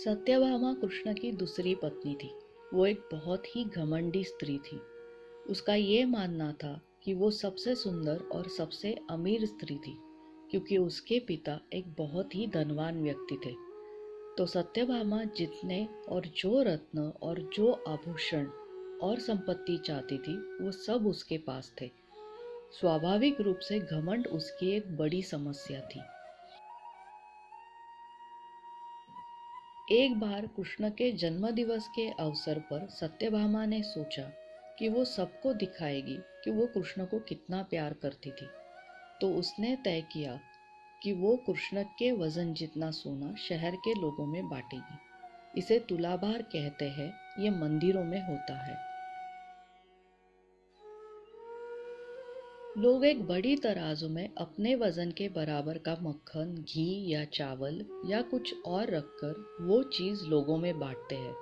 सत्यभामा कृष्ण की दूसरी पत्नी थी। वो एक बहुत ही घमंडी स्त्री थी। उसका ये मानना था कि वो सबसे सुंदर और सबसे अमीर स्त्री थी, क्योंकि उसके पिता एक बहुत ही धनवान व्यक्ति थे। तो सत्यभामा जितने और जो रत्न और जो आभूषण और संपत्ति चाहती थी, वो सब उसके पास थे। स्वाभाविक रूप से घमंड उसकी एक बड़ी समस्या थी। एक बार कृष्ण के जन्मदिवस के अवसर पर सत्यभामा ने सोचा कि वो सबको दिखाएगी कि वो कृष्ण को कितना प्यार करती थी। तो उसने तय किया कि वो कृष्ण के वजन जितना सोना शहर के लोगों में बांटेगी। इसे तुलाभार कहते हैं। ये मंदिरों में होता है। लोग एक बड़ी तराजू में अपने वजन के बराबर का मक्खन, घी या चावल या कुछ और रखकर वो चीज लोगों में बांटते हैं।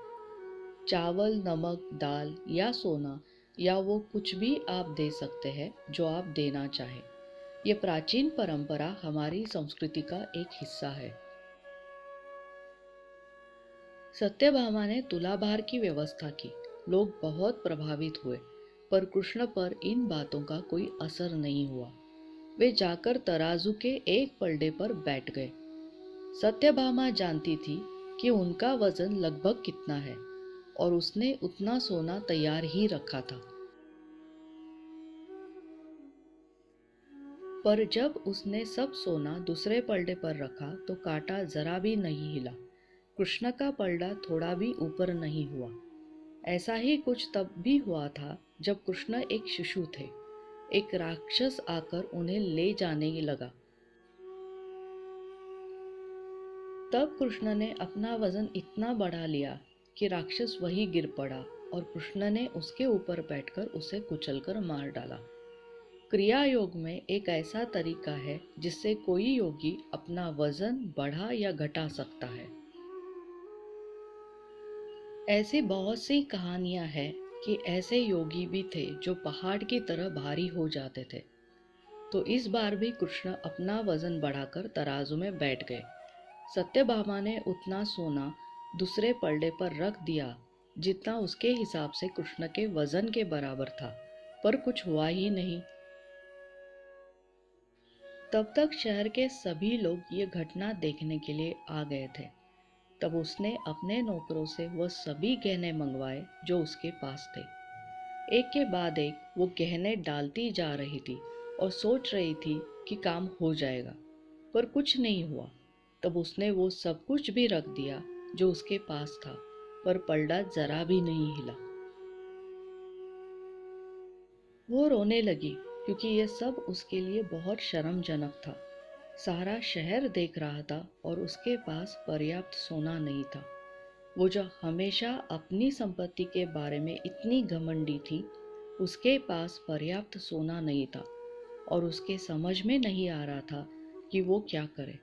चावल, नमक, दाल या सोना या वो कुछ भी आप दे सकते हैं जो आप देना चाहें। ये प्राचीन परंपरा हमारी संस्कृति का एक हिस्सा है। सत्यभामा ने तुलाभार की व्यवस्था की। लोग बहुत प्रभावित हुए, पर कृष्ण पर इन बातों का कोई असर नहीं हुआ। वे जाकर तराजू के एक पलड़े पर बैठ गए। सत्यभामा जानती थी कि उनका वजन लगभग कितना है और उसने उतना सोना तैयार ही रखा था। पर जब उसने सब सोना दूसरे पलड़े पर रखा तो कांटा जरा भी नहीं हिला। कृष्ण का पलड़ा थोड़ा भी ऊपर नहीं हुआ। ऐसा ही कुछ तब भी हुआ था जब कृष्ण एक शिशु थे। एक राक्षस आकर उन्हें ले जाने लगा। तब कृष्ण ने अपना वजन इतना बढ़ा लिया कि राक्षस वही गिर पड़ा और कृष्ण ने उसके ऊपर बैठकर उसे कुचलकर मार डाला। क्रिया योग में एक ऐसा तरीका है जिससे कोई योगी अपना वजन बढ़ा या घटा सकता है। ऐसी बहुत सी कहानियां हैं कि ऐसे योगी भी थे जो पहाड़ की तरह भारी हो जाते थे। तो इस बार भी कृष्ण अपना वजन बढ़ाकर तराजू में बैठ गए। सत्यभामा ने उतना सोना दूसरे पलड़े पर रख दिया जितना उसके हिसाब से कृष्ण के वजन के बराबर था, पर कुछ हुआ ही नहीं। तब तक शहर के सभी लोग ये घटना देखने के लिए आ गए थे। तब उसने अपने नौकरों से वह सभी गहने मंगवाए जो उसके पास थे। एक के बाद एक वो गहने डालती जा रही थी और सोच रही थी कि काम हो जाएगा, पर कुछ नहीं हुआ। तब उसने वो सब कुछ भी रख दिया जो उसके पास था, पर पलड़ा जरा भी नहीं हिला। वो रोने लगी क्योंकि यह सब उसके लिए बहुत शर्मजनक था। सारा शहर देख रहा था और उसके पास पर्याप्त सोना नहीं था। वो जो हमेशा अपनी संपत्ति के बारे में इतनी घमंडी थी, उसके पास पर्याप्त सोना नहीं था और उसके समझ में नहीं आ रहा था कि वो क्या करे।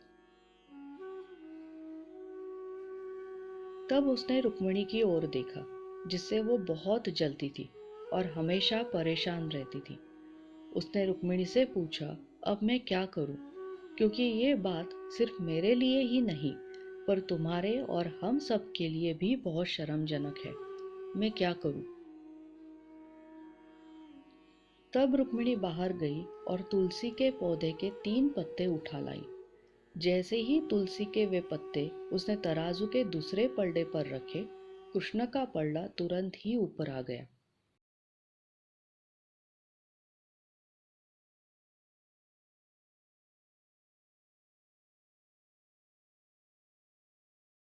तब उसने रुक्मिणी की ओर देखा, जिससे वो बहुत जलती थी और हमेशा परेशान रहती थी। उसने रुक्मिणी से पूछा, अब मैं क्या करूं? क्योंकि ये बात सिर्फ मेरे लिए ही नहीं, पर तुम्हारे और हम सब के लिए भी बहुत शर्मजनक है। मैं क्या करूं? तब रुक्मिणी बाहर गई और तुलसी के पौधे के 3 पत्ते उठा लाई। जैसे ही तुलसी के वे पत्ते उसने तराजू के दूसरे पलड़े पर रखे, कृष्ण का पलड़ा तुरंत ही ऊपर आ गया।